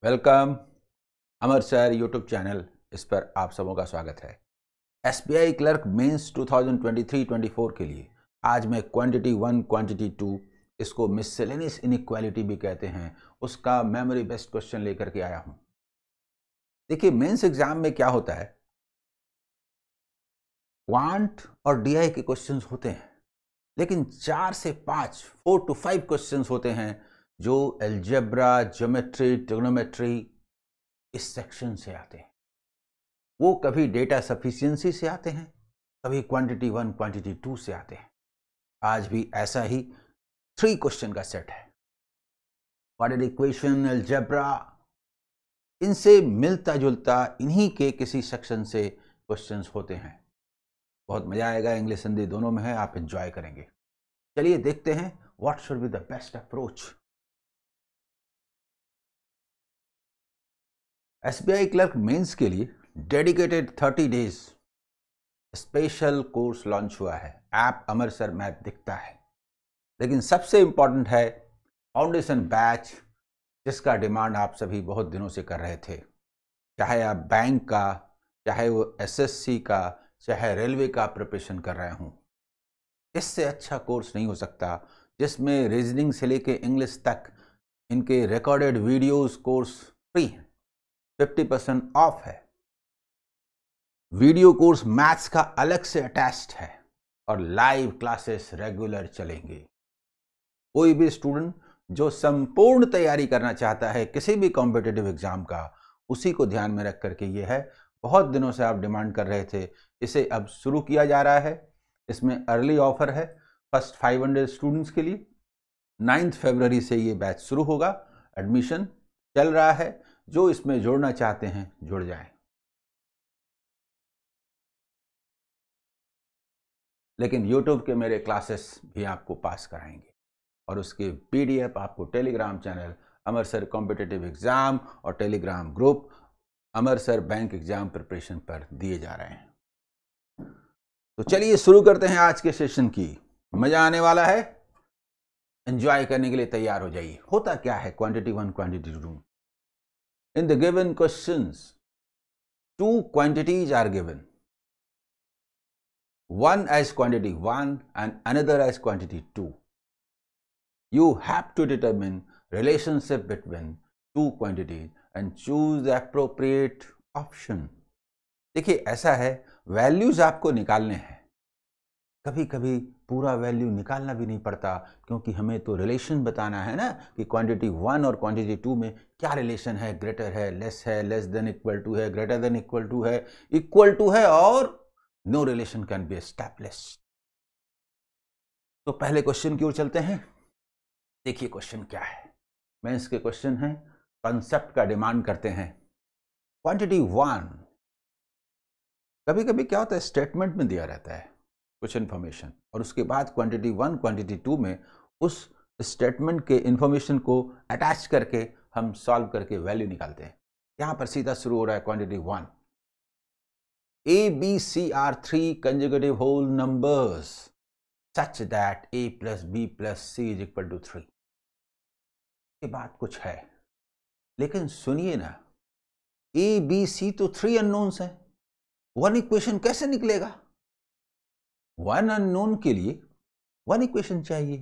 Welcome अमर sir YouTube channel. इस पर आप सबों का स्वागत है। एसबीआई क्लर्क मेंस 2023-24 के लिए आज मैं क्वांटिटी 1 क्वांटिटी 2 इसको मिससेलेनियस इनइक्वालिटी भी कहते हैं, उसका मेमोरी बेस्ड क्वेश्चन लेकर के आया हूं। देखिए, मेंस एग्जाम में क्या होता है, क्वांट और डीआई के क्वेश्चंस होते हैं, लेकिन 4 से 5 4 to 5 क्वेश्चंस होते हैं जो अलजेब्रा, ज्योमेट्री, ट्रिग्नोमेट्री इस सेक्शन से आते हैं। वो कभी डेटा सफिशिएंसी से आते हैं, कभी क्वांटिटी 1 क्वांटिटी 2 से आते हैं। आज भी ऐसा ही 3 क्वेश्चन का सेट है। क्वाड्रेटिक इक्वेशन, अलजेब्रा, इनसे मिलता जुलता इन्हीं के किसी सेक्शन से क्वेश्चंस होते हैं। बहुत मजा आएगा, इंग्लिश हिंदी दोनों में है, आप एंजॉय करेंगे। चलिए देखते हैं what should be the best approach. SBI clerk mains के लिए dedicated 30 days special course launch हुआ है। ऐप अमर सर मैथ दिखता है, लेकिन सबसे इंपॉर्टेंट है फाउंडेशन बैच, जिसका डिमांड आप सभी बहुत दिनों से कर रहे थे। चाहे आप बैंक का, चाहे वो एसएससी का, चाहे रेलवे का प्रिपरेशन कर रहे हूं, इससे अच्छा कोर्स नहीं हो सकता जिसमें रीजनिंग से लेके इंग्लिश तक इनके रिकॉर्डेड वीडियोस कोर्स फ्री हैं, 50% ऑफ है। वीडियो कोर्स मैथ्स का अलग से अटैच्ड है और लाइव क्लासेस रेगुलर चलेंगे। कोई भी स्टूडेंट जो संपूर्ण तैयारी करना चाहता है किसी भी कॉम्पिटिटिव एग्जाम का, उसी को ध्यान में रख करके ये है। बहुत दिनों से आप डिमांड कर रहे थे, इसे अब शुरू किया जा रहा है। इसमें अर्ली ऑफर है फर्स्ट 500 स्टूडेंट्स के लिए। 9 फरवरी से ये बैच शुरू होगा। एडमिशन चल रहा है, जो इसमें जुड़ना चाहते हैं जुड़ जाएं। लेकिन YouTube के मेरे क्लासेस भी आपको पास कराएंगे और उसके PDF आपको टेलीग्राम चैनल अमर सर कॉम्पिटिटिव एग्जाम और टेलीग्राम ग्रुप अमर सर बैंक एग्जाम प्रिपरेशन पर दिए जा रहे हैं। तो चलिए शुरू करते हैं आज के सेशन की। मजा आने वाला है, एंजॉय करने के लिए तैयार हो जाइए। होता क्या है quantity 1 quantity 2, in the given questions 2 quantities are given, one as quantity 1 and another as quantity 2. You have to determine relationship between 2 quantities and choose the appropriate option. देखिए, ऐसा है, वैल्यूज आपको निकालने हैं। कभी कभी पूरा वैल्यू निकालना भी नहीं पड़ता, क्योंकि हमें तो रिलेशन बताना है ना कि क्वांटिटी 1 और क्वांटिटी 2 में क्या रिलेशन है। ग्रेटर है, लेस देन इक्वल टू है, ग्रेटर देन इक्वल टू है, इक्वल टू है, और no relation can be established. तो पहले क्वेश्चन की ओर चलते हैं। देखिए क्वेश्चन क्या है। मेंस के क्वेश्चन है, कॉन्सेप्ट का डिमांड करते हैं। क्वांटिटी 1, कभी कभी क्या होता है, स्टेटमेंट में दिया रहता है कुछ इंफॉर्मेशन, और उसके बाद क्वांटिटी 1 क्वांटिटी 2 में उस स्टेटमेंट के इंफॉर्मेशन को अटैच करके हम सॉल्व करके वैल्यू निकालते हैं। यहां पर सीधा शुरू हो रहा है quantity 1। A, B, C are 3 consecutive whole numbers such that A plus B plus C is equal to 3। ये बात कुछ है, लेकिन सुनिए ना, A, B, C तो 3 अननोन्स हैं। 1 इक्वेशन कैसे निकलेगा? 1 अननोन के लिए 1 इक्वेशन चाहिए,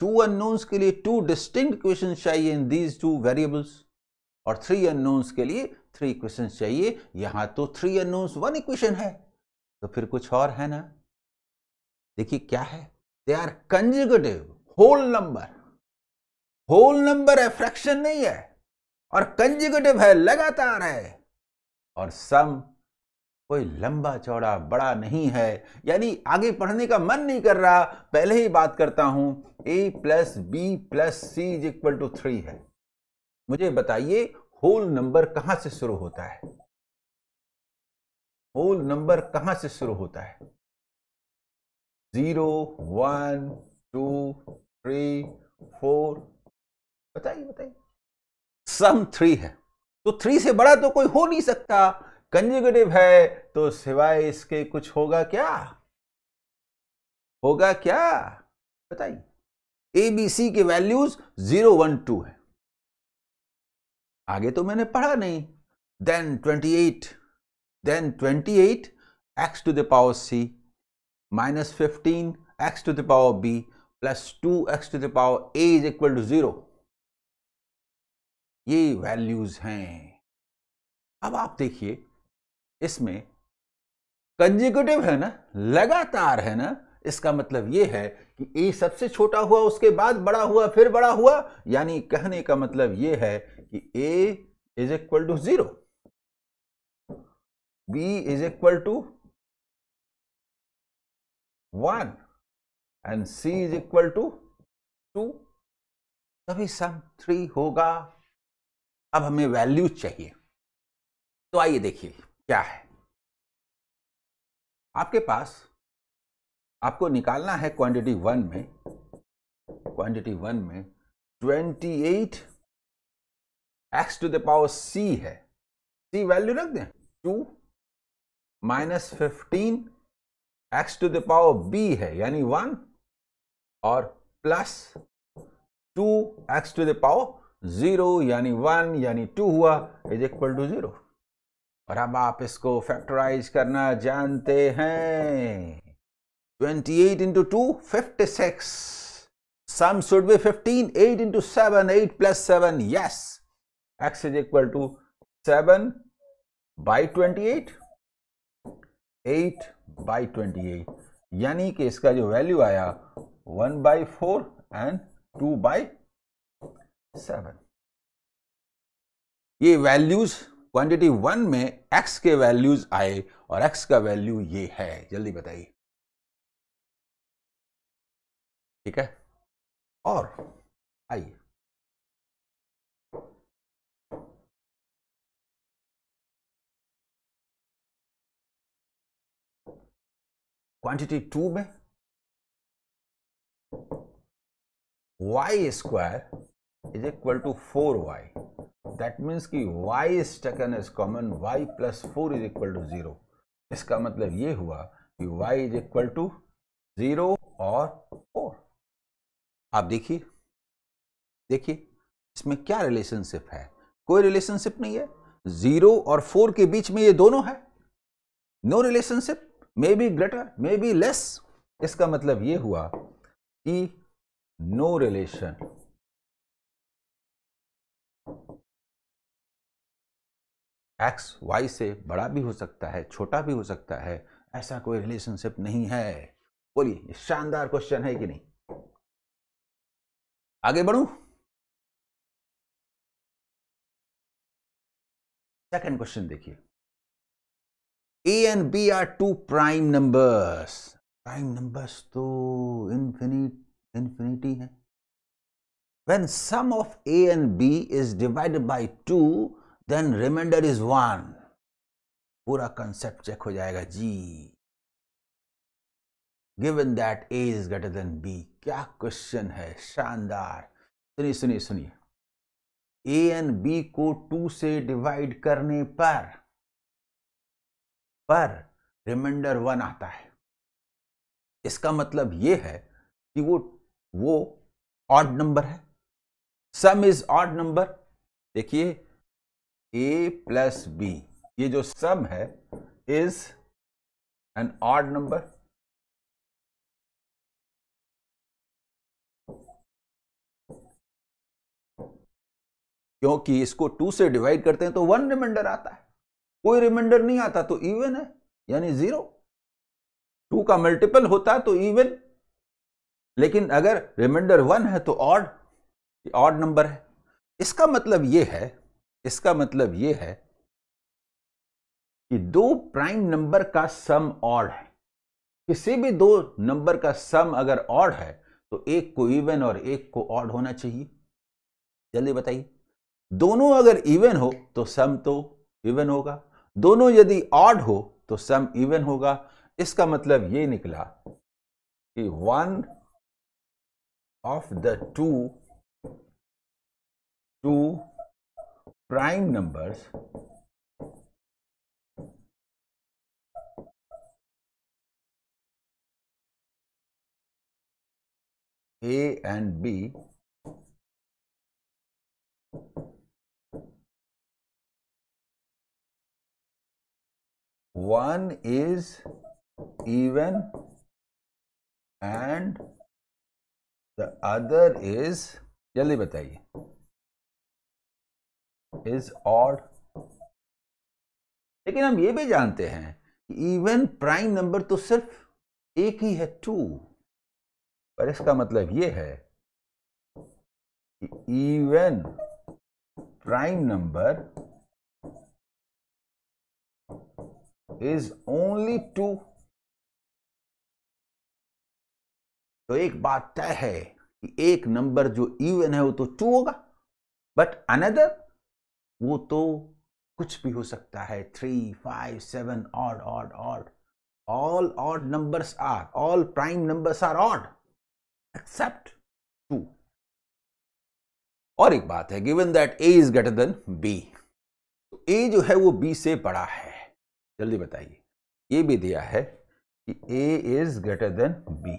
2 अननोन्स के लिए 2 डिस्टिंक्ट इक्वेशन चाहिए इन दीज 2 वेरिएबल्स, और 3 अननोन्स के लिए 3 इक्वेशंस चाहिए। यहां तो 3 अननोन्स 1 इक्वेशन है, तो फिर कुछ और है ना। देखिए क्या है, they are conjugative whole number. Whole number है, फ्रैक्शन नहीं है, और कंजुगेटिव है, लगातार है, और सम कोई लंबा चौड़ा बड़ा नहीं है। यानी आगे पढ़ने का मन नहीं कर रहा, पहले ही बात करता हूं, A plus B plus C is equal to 3 है। मुझे बताइए होल नंबर कहां से शुरू होता है? होल नंबर कहां से शुरू होता है? 0, 1, 2, 3, 4, बताइए बताइए। सम 3 है, तो 3 से बड़ा तो कोई हो नहीं सकता। कंजुगेटिव है तो सिवाय इसके कुछ होगा क्या? होगा क्या? बताइए। ABC के वैल्यूज 0, 1, 2 है। आगे तो मैंने पढ़ा नहीं. Then 28 x to the power c minus 15 x to the power b plus 2x to the power a is equal to 0. ये वैल्यूज हैं. अब आप देखिए, इसमें कंजिक्यूटिव है ना, लगातार है ना. इसका मतलब ये है कि a सबसे छोटा हुआ, उसके बाद बड़ा हुआ, फिर बड़ा हुआ. यानी कहने का मतलब ये है कि a is equal to 0, b is equal to 1 and c is equal to 2. तभी सम 3 होगा. अब हमें वैल्यूज चाहिए, तो आइए देखिए क्या है आपके पास. आपको निकालना है क्वांटिटी 1 में. क्वांटिटी 1 में 28 x to the power c है. c वैल्यू रख दें 2 minus 15 x to the power b है यानी 1 और plus 2x to the power 0 यानी 1 यानी 2 हुआ, इज इक्वल टू 0. और अब आप इसको फैक्टराइज करना जानते हैं. 28 into 2, 56. Sum should be 15. 8 into 7, 8 plus 7. Yes. X is equal to 7 by 28. 8 by 28. यानी कि इसका जो वैल्यू आया 1 by 4 and 2 by 7. ये वैल्यूज क्वांटिटी 1 में x के वैल्यूज आए और x का वैल्यू ये है. जल्दी बताइए. ठीक है. और आइए क्वांटिटी 2 में y square is equal to 4y. That means कि y is taken as common, y plus 4 is equal to 0. इसका मतलब ये हुआ कि y इज इक्वल टू 0 और 4. आप देखिए इसमें क्या रिलेशनशिप है. कोई रिलेशनशिप नहीं है. 0 और 4 के बीच में ये दोनों है. No relationship. May be greater, may be less. इसका मतलब ये हुआ कि नो रिलेशन. एक्स वाई से बड़ा भी हो सकता है, छोटा भी हो सकता है. ऐसा कोई रिलेशनशिप नहीं है. बोलिए, शानदार क्वेश्चन है कि नहीं. आगे बढ़ूं. सेकंड क्वेश्चन देखिए. A and B are two prime numbers. Prime numbers तो infinity है. When sum of A and B is divided by 2, then remainder is 1. पूरा कंसेप्ट चेक हो जाएगा जी. Given that A is greater than B. क्या question है, शानदार. सुनिए. A and B को 2 से डिवाइड करने पर रिमाइंडर 1 आता है. इसका मतलब यह है कि वो ऑड नंबर है. सम इज ऑड नंबर. देखिए a प्लस b, ये जो सम है इज एन ऑड नंबर. क्योंकि इसको 2 से डिवाइड करते हैं तो 1 रिमाइंडर आता है. कोई रिमाइंडर नहीं आता तो इवन है यानी 0. 2 का मल्टीपल होता तो इवन, लेकिन अगर रिमाइंडर 1 है तो ऑड नंबर है. इसका मतलब यह है कि दो प्राइम नंबर का सम ऑड है. किसी भी दो नंबर का सम अगर ऑड है तो एक को इवन और एक को ऑड होना चाहिए. जल्दी बताइए. दोनों अगर इवन हो तो सम तो इवन होगा. दोनों यदि ऑड हो तो सम इवन होगा. इसका मतलब ये निकला कि one of the two prime numbers A and B one is even and the other is, जल्दी बताइए, is odd। लेकिन हम ये भी जानते हैं कि इवन प्राइम नंबर तो सिर्फ एक ही है, 2। पर इसका मतलब ये है कि even prime number is only 2। तो एक बात तय है कि एक नंबर जो इवन है वो तो 2 होगा, बट अनदर वो तो कुछ भी हो सकता है, 3, 5, 7, odd odd odd. All odd numbers are, all prime numbers are odd except 2। और एक बात है, given that a is greater than b, तो a जो है वो b से बड़ा है। जल्दी बताइए, ये भी दिया है कि a is greater than b,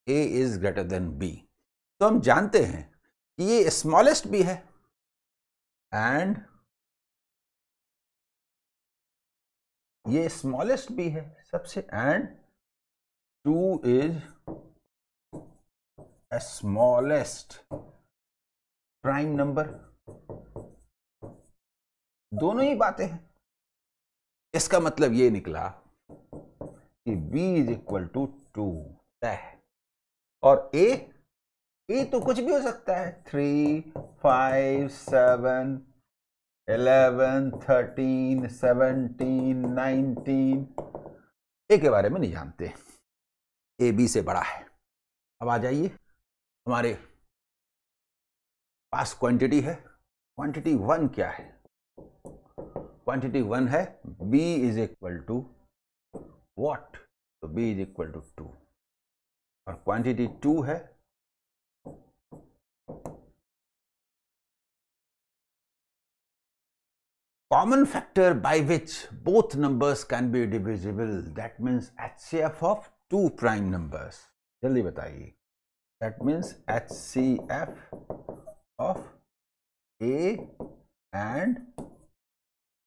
a is greater than b। तो हम जानते हैं कि ये स्मॉलेस्ट भी है एंड ये स्मॉलेस्ट भी है सबसे, and 2 is a smallest prime number. दोनों ही बातें हैं। इसका मतलब ये निकला कि b इज इक्वल टू 2 तय। और a तो कुछ भी हो सकता है, 3, 5, 7, 11, 13, 17, 19। a के बारे में नहीं जानते, a b से बड़ा है। अब आ जाइए, हमारे पास क्वांटिटी है। क्वांटिटी 1 क्या है? क्वांटिटी 1 है b is equal to what? तो b इज इक्वल टू 2। और क्वांटिटी 2 है common factor by which both numbers can be divisible, that means HCF of 2 prime numbers। जल्दी बताइए, that means HCF of A and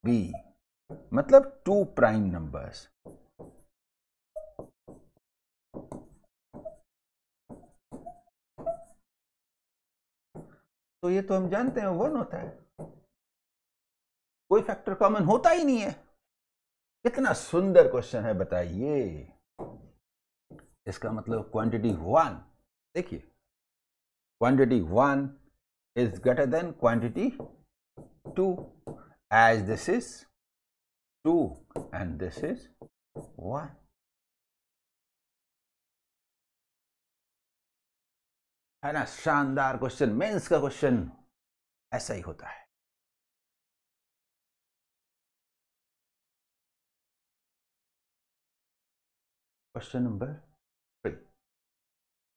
B, मतलब 2 prime numbers। तो ये तो हम जानते हैं 1 होता है, कोई फैक्टर कॉमन होता ही नहीं है। कितना सुंदर क्वेश्चन है, बताइए। इसका मतलब क्वांटिटी 1, देखिए, quantity 1 is greater than quantity 2, as this is 2 and this is 1। है ना, शानदार क्वेश्चन। मेंस का क्वेश्चन ऐसा ही होता है। Question number 3.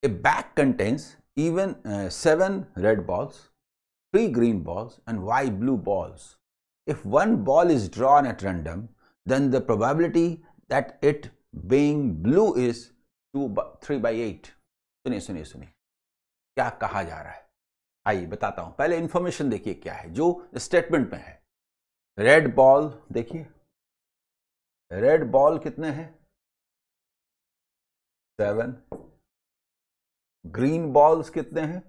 A bag contains even 7 red balls, 3 green balls and 5 blue balls. If one ball is drawn at random, then the probability that it being blue is 3/8. सुनिए क्या कहा जा रहा है। आइए बताता हूं। पहले इंफॉर्मेशन देखिए क्या है जो स्टेटमेंट में है। रेड बॉल, देखिए रेड बॉल कितने हैं? 7। ग्रीन बॉल्स कितने हैं?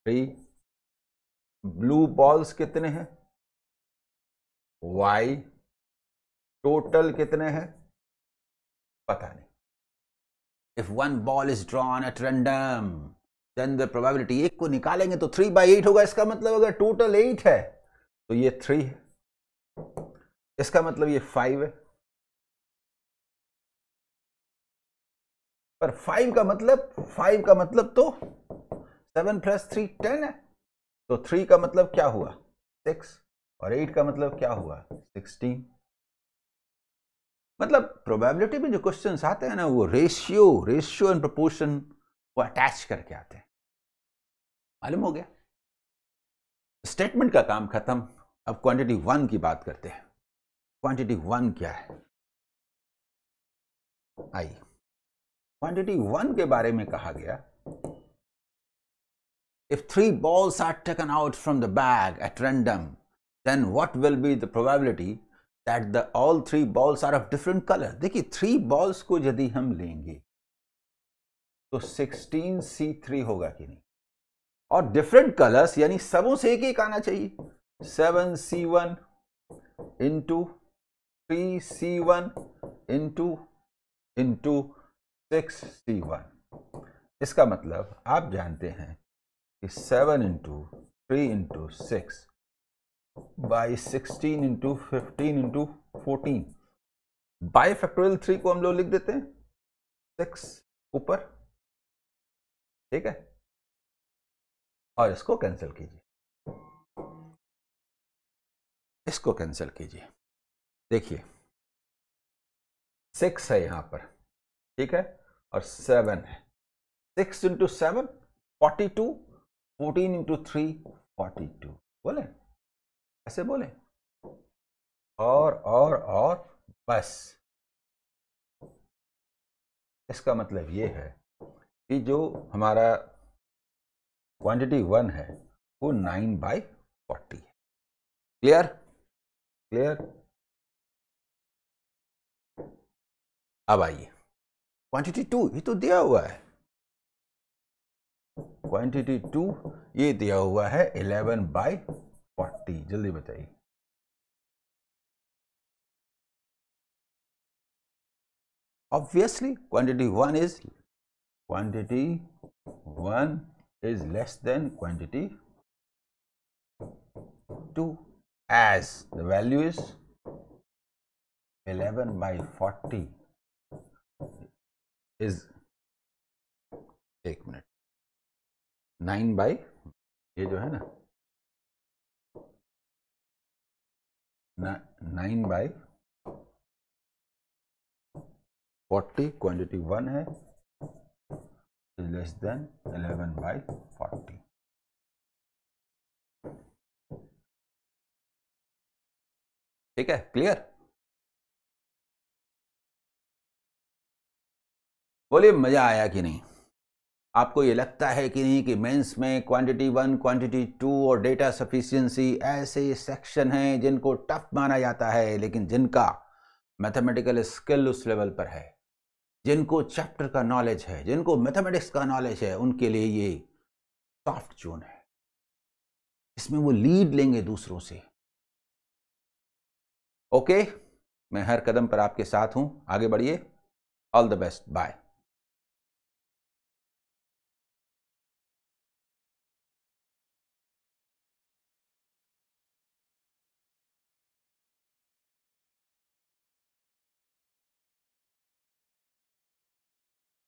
3। ब्लू बॉल्स कितने हैं? Y। टोटल कितने हैं? पता नहीं। If one ball is drawn at random, then the probability, एक को निकालेंगे तो 3/8 होगा। इसका मतलब अगर टोटल 8 है तो ये 3 है, इसका मतलब ये 5 है। पर 5 का मतलब तो 7 + 3 10 है। तो 3 का मतलब क्या हुआ? 6। और 8 का मतलब क्या हुआ? 16। मतलब प्रोबेबिलिटी में जो क्वेश्चंस आते हैं ना, वो रेशियो एंड प्रोपोर्शन वो अटैच करके आते हैं। मालूम हो गया? स्टेटमेंट का काम खत्म। अब क्वांटिटी 1 की बात करते हैं। क्वांटिटी 1 क्या है? आइए, क्वांटिटी 1 के बारे में कहा गया, if 3 balls are taken out from the bag at random, then what will be the probability that the all three balls are of different color? देखिए 3 balls को यदि हम लेंगे तो 16C3 होगा कि नहीं, और डिफरेंट कलर्स यानी सबों से एक एक आना चाहिए. 7C1 into 3C1 into 6C1. इसका मतलब आप जानते हैं कि 7 into 3 into 6 by 16 into 15 into 14. By factorial 3 को हम लोग लिख देते हैं 6 ऊपर, ठीक है, और इसको कैंसिल कीजिए, इसको कैंसिल कीजिए. देखिए 6 है यहां पर, ठीक है, और 7 है. 6 इंटू 7 42, 14 इंटू 3 42. बोले, ऐसे बोले, और बस. इसका मतलब ये है कि जो हमारा क्वांटिटी 1 है वो 9/40 है. क्लियर? क्लियर? अब आइए क्वांटिटी 2, ये तो दिया हुआ है. क्वांटिटी 2 ये दिया हुआ है 11/40. जल्दी बताइए. Obviously quantity 1 is less than quantity 2, as the value is 11/40 is, एक मिनट, 9 बाई ये जो है ना 9/40 क्वांटिटी 1 है, is less than 11/40. ठीक है, क्लियर? बोलिए मजा आया कि नहीं? आपको ये लगता है कि नहीं कि मेंस में क्वांटिटी 1, क्वांटिटी 2 और डेटा सफिशिएंसी ऐसे सेक्शन हैं जिनको टफ माना जाता है, लेकिन जिनका मैथमेटिकल स्किल उस लेवल पर है, जिनको चैप्टर का नॉलेज है, जिनको मैथमेटिक्स का नॉलेज है, उनके लिए ये सॉफ्ट जोन है. इसमें वो लीड लेंगे दूसरों से. ओके, मैं हर कदम पर आपके साथ हूं. आगे बढ़िए. All the best. बाय.